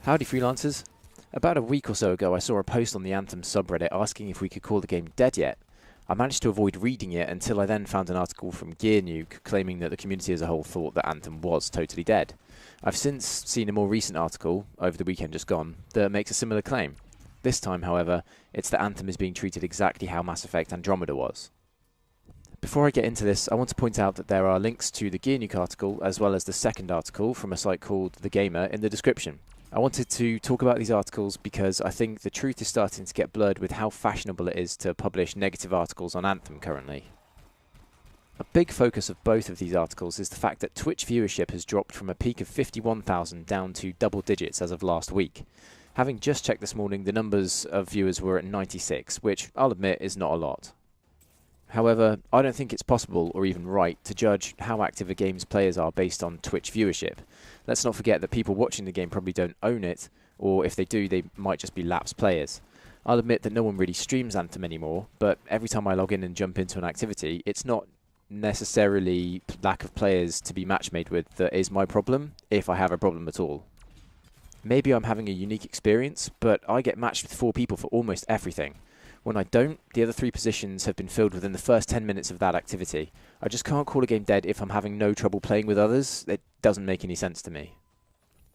Howdy freelancers! About a week or so ago I saw a post on the Anthem subreddit asking if we could call the game dead yet. I managed to avoid reading it until I then found an article from GearNuke claiming that the community as a whole thought that Anthem was totally dead. I've since seen a more recent article, over the weekend just gone, that makes a similar claim. This time, however, it's that Anthem is being treated exactly how Mass Effect Andromeda was. Before I get into this, I want to point out that there are links to the GearNuke article as well as the second article from a site called The Gamer in the description. I wanted to talk about these articles because I think the truth is starting to get blurred with how fashionable it is to publish negative articles on Anthem currently. A big focus of both of these articles is the fact that Twitch viewership has dropped from a peak of 51,000 down to double digits as of last week. Having just checked this morning, the numbers of viewers were at 96, which I'll admit is not a lot. However, I don't think it's possible or even right to judge how active a game's players are based on Twitch viewership. Let's not forget that people watching the game probably don't own it, or if they do, they might just be lapsed players. I'll admit that no one really streams Anthem anymore, but every time I log in and jump into an activity, it's not necessarily lack of players to be match-made with that is my problem, if I have a problem at all. Maybe I'm having a unique experience, but I get matched with 4 people for almost everything. When I don't, the other 3 positions have been filled within the first 10 minutes of that activity. I just can't call a game dead if I'm having no trouble playing with others. It doesn't make any sense to me.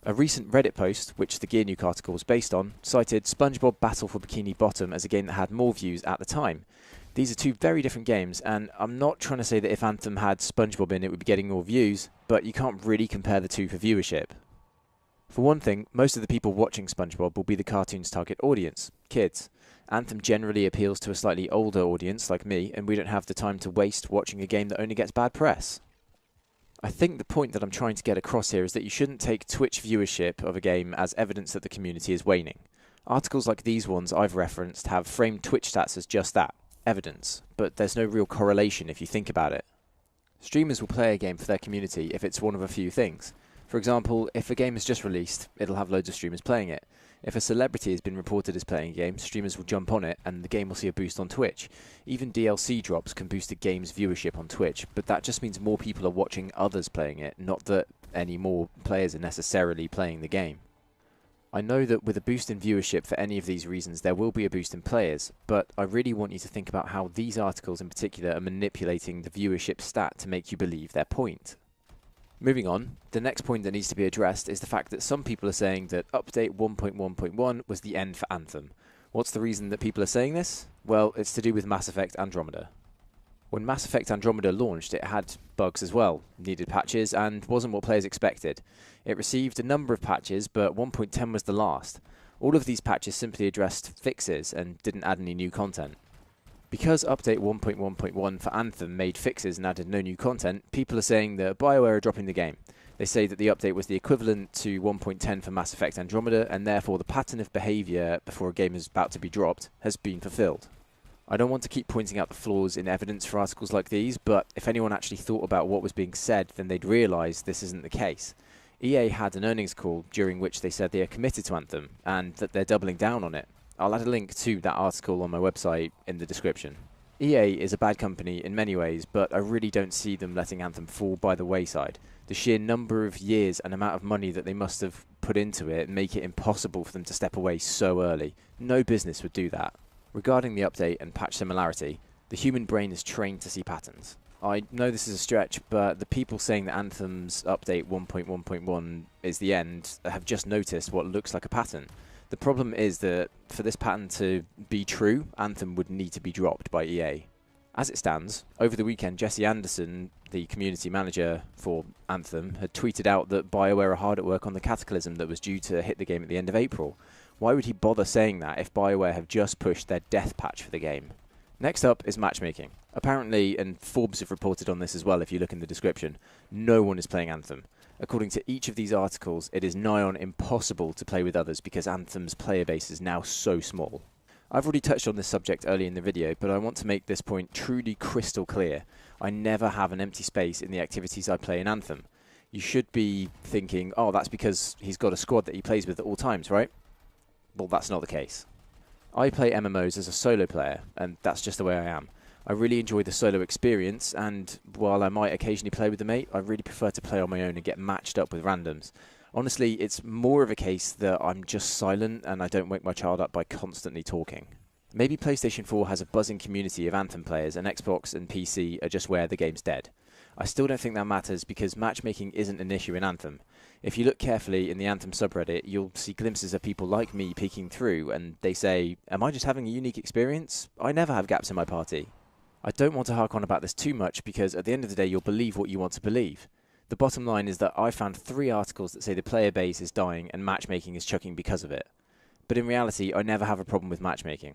A recent Reddit post, which the GearNuke article was based on, cited SpongeBob Battle for Bikini Bottom as a game that had more views at the time. These are 2 very different games, and I'm not trying to say that if Anthem had SpongeBob in it would be getting more views, but you can't really compare the 2 for viewership. For one thing, most of the people watching SpongeBob will be the cartoon's target audience, kids. Anthem generally appeals to a slightly older audience like me, and we don't have the time to waste watching a game that only gets bad press. I think the point that I'm trying to get across here is that you shouldn't take Twitch viewership of a game as evidence that the community is waning. Articles like these ones I've referenced have framed Twitch stats as just that, evidence, but there's no real correlation if you think about it. Streamers will play a game for their community if it's one of a few things. For example, if a game is just released, it'll have loads of streamers playing it. If a celebrity has been reported as playing a game, streamers will jump on it and the game will see a boost on Twitch. Even DLC drops can boost a game's viewership on Twitch, but that just means more people are watching others playing it, not that any more players are necessarily playing the game. I know that with a boost in viewership for any of these reasons there will be a boost in players, but I really want you to think about how these articles in particular are manipulating the viewership stat to make you believe their point. Moving on, the next point that needs to be addressed is the fact that some people are saying that update 1.1.1 was the end for Anthem. What's the reason that people are saying this? Well, it's to do with Mass Effect Andromeda. When Mass Effect Andromeda launched, it had bugs as well, needed patches, and wasn't what players expected. It received a number of patches, but 1.10 was the last. All of these patches simply addressed fixes and didn't add any new content. Because update 1.1.1 for Anthem made fixes and added no new content, people are saying that BioWare are dropping the game. They say that the update was the equivalent to 1.10 for Mass Effect Andromeda, and therefore the pattern of behaviour before a game is about to be dropped has been fulfilled. I don't want to keep pointing out the flaws in evidence for articles like these, but if anyone actually thought about what was being said, then they'd realise this isn't the case. EA had an earnings call during which they said they are committed to Anthem, and that they're doubling down on it. I'll add a link to that article on my website in the description. EA is a bad company in many ways, but I really don't see them letting Anthem fall by the wayside. The sheer number of years and amount of money that they must have put into it make it impossible for them to step away so early. No business would do that. Regarding the update and patch similarity, the human brain is trained to see patterns. I know this is a stretch, but the people saying that Anthem's update 1.1.1 is the end have just noticed what looks like a pattern. The problem is that for this pattern to be true, Anthem would need to be dropped by EA. As it stands, over the weekend Jesse Anderson, the community manager for Anthem, had tweeted out that BioWare are hard at work on the Cataclysm that was due to hit the game at the end of April. Why would he bother saying that if BioWare have just pushed their death patch for the game? Next up is matchmaking. Apparently, and Forbes have reported on this as well if you look in the description, no one is playing Anthem. According to each of these articles, it is nigh on impossible to play with others because Anthem's player base is now so small. I've already touched on this subject early in the video, but I want to make this point truly crystal clear. I never have an empty space in the activities I play in Anthem. You should be thinking, oh, that's because he's got a squad that he plays with at all times, right? Well, that's not the case. I play MMOs as a solo player, and that's just the way I am. I really enjoy the solo experience, and while I might occasionally play with a mate, I really prefer to play on my own and get matched up with randoms. Honestly, it's more of a case that I'm just silent and I don't wake my child up by constantly talking. Maybe PlayStation 4 has a buzzing community of Anthem players, and Xbox and PC are just where the game's dead. I still don't think that matters because matchmaking isn't an issue in Anthem. If you look carefully in the Anthem subreddit, you'll see glimpses of people like me peeking through, and they say, "Am I just having a unique experience? I never have gaps in my party." I don't want to hark on about this too much because at the end of the day you'll believe what you want to believe. The bottom line is that I found 3 articles that say the player base is dying and matchmaking is chucking because of it. But in reality, I never have a problem with matchmaking.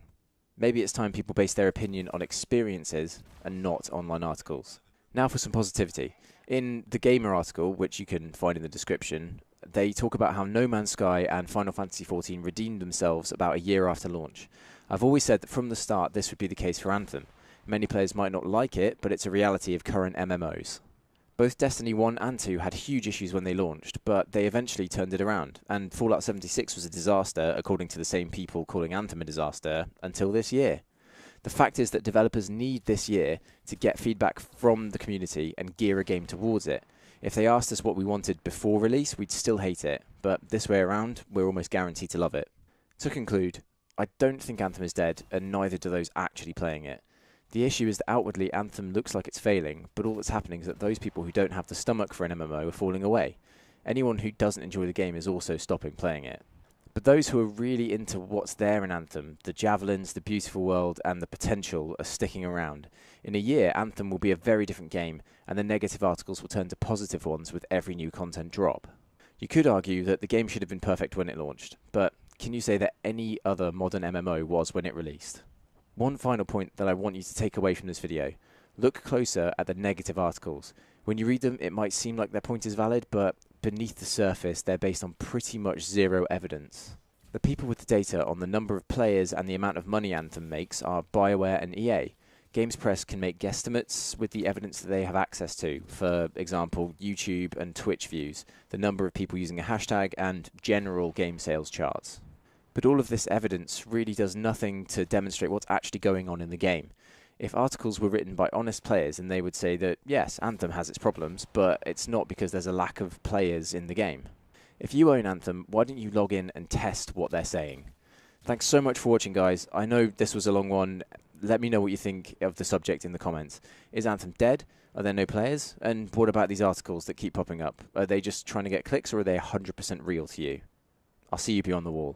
Maybe it's time people base their opinion on experiences and not online articles. Now for some positivity. In the Gamer article, which you can find in the description, they talk about how No Man's Sky and Final Fantasy XIV redeemed themselves about a year after launch. I've always said that from the start this would be the case for Anthem. Many players might not like it, but it's a reality of current MMOs. Both Destiny 1 and 2 had huge issues when they launched, but they eventually turned it around, and Fallout 76 was a disaster, according to the same people calling Anthem a disaster, until this year. The fact is that developers need this year to get feedback from the community and gear a game towards it. If they asked us what we wanted before release, we'd still hate it, but this way around, we're almost guaranteed to love it. To conclude, I don't think Anthem is dead, and neither do those actually playing it. The issue is that outwardly Anthem looks like it's failing, but all that's happening is that those people who don't have the stomach for an MMO are falling away. Anyone who doesn't enjoy the game is also stopping playing it. But those who are really into what's there in Anthem, the javelins, the beautiful world, and the potential, are sticking around. In a year, Anthem will be a very different game, and the negative articles will turn to positive ones with every new content drop. You could argue that the game should have been perfect when it launched, but can you say that any other modern MMO was when it released? One final point that I want you to take away from this video. Look closer at the negative articles. When you read them, it might seem like their point is valid, but beneath the surface, they're based on pretty much zero evidence. The people with the data on the number of players and the amount of money Anthem makes are BioWare and EA. Games Press can make guesstimates with the evidence that they have access to, for example, YouTube and Twitch views, the number of people using a hashtag, and general game sales charts. But all of this evidence really does nothing to demonstrate what's actually going on in the game. If articles were written by honest players, then they would say that, yes, Anthem has its problems, but it's not because there's a lack of players in the game. If you own Anthem, why don't you log in and test what they're saying? Thanks so much for watching, guys. I know this was a long one. Let me know what you think of the subject in the comments. Is Anthem dead? Are there no players? And what about these articles that keep popping up? Are they just trying to get clicks, or are they 100% real to you? I'll see you beyond the wall.